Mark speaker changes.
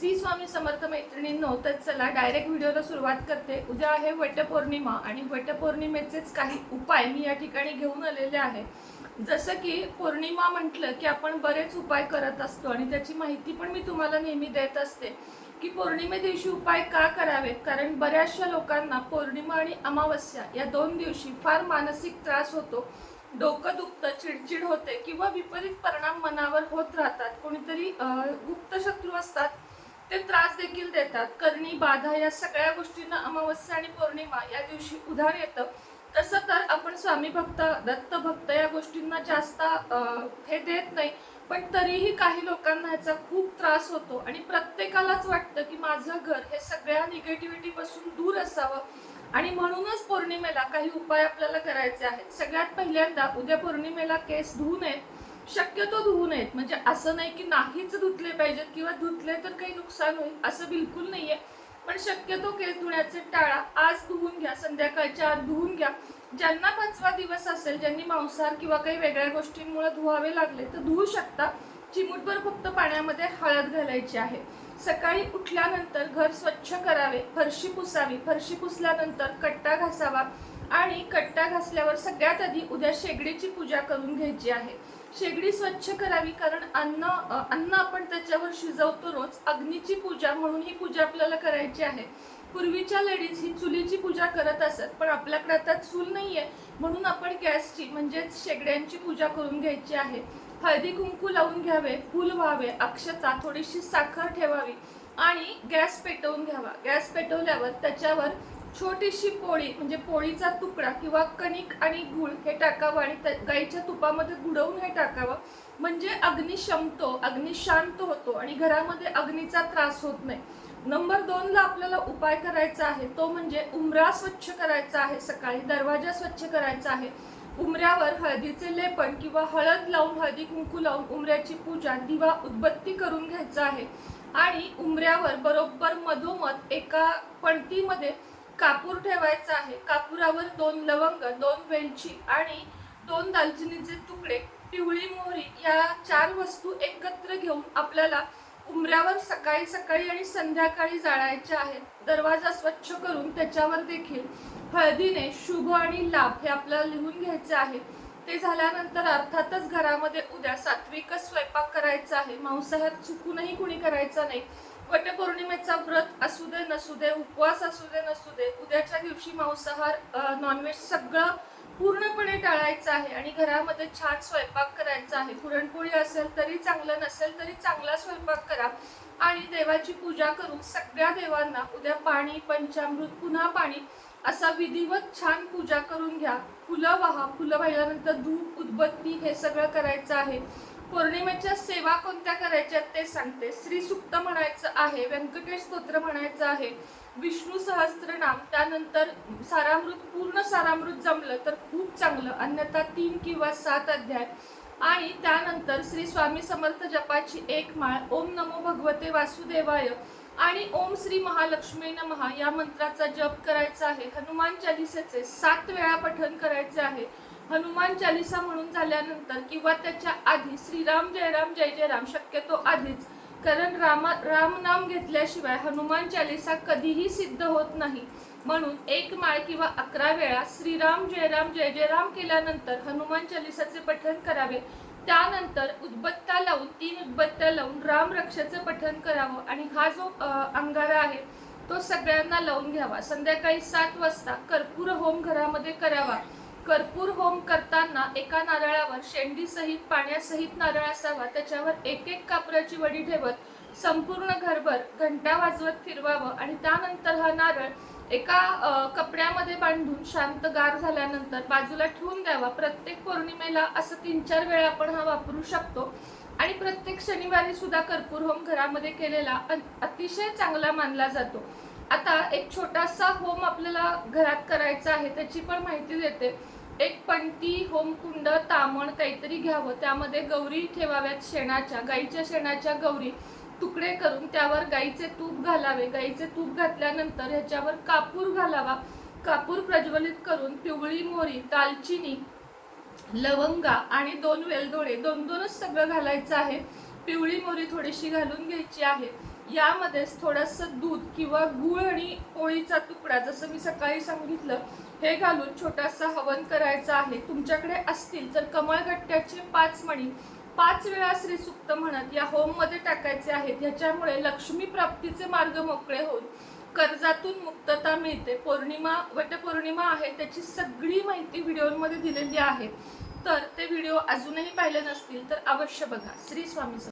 Speaker 1: श्री स्वामी समर्थ मैत्रिणींनो, तर चला डायरेक्ट व्हिडिओला सुरुवात करते। उद्या आहे वटपौर्णिमा आणि वटपौर्णिमेचेच काही उपाय मी या ठिकाणी घेऊन आलेले आहे। जसं की पौर्णिमा म्हटलं की आपण बरेच उपाय करत असतो आणि त्याची माहिती पण मी तुम्हाला नेहमी देत असते की पौर्णिमे दिवशी उपाय का करावेत, कारण बऱ्याचशा लोकांना पौर्णिमा आणि अमावस्या या दोन दिवशी फार मानसिक त्रास होतो, डोकं दुखतं, चिडचिड होते किंवा विपरीत परिणाम मनावर होत राहतात। कोणीतरी गुप्त शत्रू असतात, ते त्रास देखील देतात। करणी बाधा या सगळ्या गोष्टींना अमावस्या आणि पौर्णिमा या दिवशी उधाण येतं। तसं तर आपण स्वामी भक्त, दत्त भक्त या गोष्टींना जास्त हे देत नाही, पण तरीही काही लोकांना ह्याचा खूप त्रास होतो आणि प्रत्येकालाच वाटतं की माझं घर हे सगळ्या निगेटिव्हिटी पासून दूर असावं आणि म्हणूनच पौर्णिमेला काही उपाय आपल्याला करायचे आहेत। सगळ्यात पहिल्यांदा उद्या पौर्णिमेला केस धुवू नयेत, शक्यतो धुवू नयेत। म्हणजे असं नाही की नाहीच धुतले पाहिजेत किंवा धुतले तर काही नुकसान होईल असं बिलकुल नाहीये, पण शक्यतो केस धुण्याचे टाळा। आज धुवून घ्या, संध्याकाळच्या आत धुवून घ्या। ज्यांना 5वा दिवस असेल, ज्यांनी मांसाहार किंवा काही वेगळ्या गोष्टींमुळे धुवावे लागले तर धुवू शकता। चिमूटभर फक्त पाण्यामध्ये हळद घालायची आहे। सकाळी उठल्यानंतर घर स्वच्छ करावे, फरशी पुसावी, फरशी पुसल्यानंतर कट्टा घासावा आणि कट्टा घासल्यावर सगळ्यात आधी उद्या शेगडीची पूजा करून घ्यायची आहे। शेगडी स्वच्छ करावी, कारण अन्न आपण त्याच्यावर शिजवतो रोज। अग्नीची पूजा म्हणून ही पूजा आपल्याला करायची आहे। पूर्वीच्या लेडीज ही चुलीची पूजा करत असत, पण आपल्याकडे आता चूल नाहीये म्हणून आपण गॅसची म्हणजेच शेगड्यांची पूजा करून घ्यायची आहे। हळदी कुंकू लावून घ्यावे, फूल व्हावे, अक्षता, थोडीशी साखर ठेवावी आणि गॅस पेटवून घ्यावा। गॅस पेटवल्यावर त्याच्यावर छोटीशी पोळी म्हणजे पोळीचा तुकडा किंवा कणिक आणि गूळ हे टाकावं आणि गाईच्या तुपामध्ये बुडवून हे टाकावं। म्हणजे अग्नी शमतो, अग्नी शांत होतो आणि घरामध्ये अग्नीचा त्रास होत नाही। नंबर 2 ला आपल्याला उपाय करायचा आहे, तो म्हणजे उंबरा स्वच्छ करायचा आहे। सकाळी दरवाजा स्वच्छ करायचा आहे। उंबऱ्यावर हळदीचे लेपन किंवा हळद लावून, हळदी कुंकू लावून उंबऱ्याची पूजा, दिवा, उदबत्ती करून घ्यायचा आहे आणि उंबऱ्यावर बरोबर मधोमध एका पणतीमध्ये कापूर ठेवायचा आहे। कापुरावर 2 लवंग, 2 वेलची आणि 2 दालचिनीचे तुकडे, पिवळी मोहरी या 4 वस्तू एकत्र घेऊन आपल्याला उंबऱ्यावर सकाळी सकाळी आणि संध्याकाळी जाळायच्या आहेत। दरवाजा स्वच्छ करून त्याच्यावर देखील हळदीने शुभ आणि लाभ हे आपल्याला लिहून घ्यायचे आहे। ते झाल्यानंतर अर्थातच घरामध्ये उद्या सात्विकच स्वयंपाक करायचा आहे। मांसाहार चुकूनही कुणी करायचा नाही। वटपौर्णिमेचा व्रत असू दे नसू दे, उपवास असू दे नसू दे, उद्याच्या दिवशी मांसाहार, नॉनव्हेज सगळं पूर्णपणे टाळायचं आहे आणि घरामध्ये छान स्वयंपाक करायचा आहे। पुरणपोळी असेल तरी चांगलं, नसेल तरी चांगला स्वयंपाक करा आणि देवाची पूजा करून सगळ्या देवांना उद्या पाणी, पंचामृत, पुन्हा पाणी असा विधिवत छान पूजा करून घ्या। फुलं वाहा, फुलं वाहिल्यानंतर धूप, उदबत्ती हे सगळं करायचं आहे। पौर्णिमेच्या सेवा कोणत्या करायच्या ते सांगते। श्री सूक्त म्हणायचं आहे, व्यंकटेश स्तोत्र म्हणायचं आहे, विष्णू सहस्त्रनाम, त्यानंतर सारामृत, पूर्ण सारामृत जमलं तर खूप चांगलं, अन्यथा 3 किंवा 7 अध्याय आणि त्यानंतर श्री स्वामी समर्थ जपाची 1 माळ, ओम नमो भगवते वासुदेवाय आणि ओम श्री महालक्ष्मी नमः या मंत्राचा जप करायचा आहे। हनुमान चालीसाचे 7 वेळा पठण करायचे आहे। हनुमान चालीसा म्हणून झाल्यानंतर किंवा त्याच्या आधी श्रीराम जय राम जय जय राम शक्यतो आधीच, कारण राम नाम घेतल्याशिवाय हनुमान चालीसा कधीही सिद्ध होत नाही। म्हणून 1 माळ किंवा 11 वेळा श्रीराम जय जय राम केल्यानंतर हनुमान चालीसाचे पठण करावे। त्यानंतर उदबत्त्या लावून 3 उदबत्त्या लावून राम रक्षाचे पठण करावं आणि हा जो अंगारा आहे तो सगळ्यांना लावून घ्यावा। संध्याकाळी 7 वाजता कर्पूर होम घरामध्ये करावा। कर्पूर होम करताना एका नारळावर शेंडीसहित, पाण्यासहित नारळ असावा, त्याच्यावर 1 कापराची वडी ठेवत संपूर्ण घरभर घंटा वाजवत फिरवावं आणि त्यानंतर हा नारळ एका कपड्यामध्ये बांधून शांत गार झाल्यानंतर बाजूला ठेवून द्यावा। प्रत्येक पौर्णिमेला असं 3-4 वेळा आपण हा वापरू शकतो आणि प्रत्येक शनिवारी सुद्धा कर्पूर होम घरामध्ये केलेला अतिशय चांगला मानला जातो। आता एक छोटासा होम आपल्याला घरात करायचा आहे, त्याची पण माहिती देते। एक पणती, होमकुंड, तामण काहीतरी घ्यावं, त्यामध्ये गौरी ठेवाव्यात शेणाच्या, गाईच्या शेणाच्या गौरी तुकडे करून त्यावर गाईचे तूप घालावे। गाईचे तूप घातल्यानंतर ह्याच्यावर कापूर घालावा। कापूर प्रज्वलित करून पिवळी मोहरी, दालचिनी, लवंगा आणि 2 वेलदोडे, 2-2च सगळं घालायचं आहे। पिवळी मोहरी थोडीशी घालून घ्यायची आहे। यामध्येच थोडंसं दूध किंवा गूळ आणि पोळीचा तुकडा, जसं मी सकाळी सांगितलं, हे घालून छोटासा हवन करायचा आहे. तुमच्याकडे असतील तर कमळगट्ट्याचे 5 मणी 5 वेळा श्रीसूक्त म्हणत या होम मध्ये टाकायचे आहेत. ह्याच्यामुळे लक्ष्मी प्राप्तीचे मार्ग मोकळे होऊन कर्जातून मुक्तता मिळते. पौर्णिमा, वटपौर्णिमा आहे, त्याची सगळी माहिती व्हिडिओमध्ये दिलेली आहे. तर ते व्हिडिओ अजूनही पाहिले नसतील तर अवश्य बघा. श्री स्वामी समर्थ.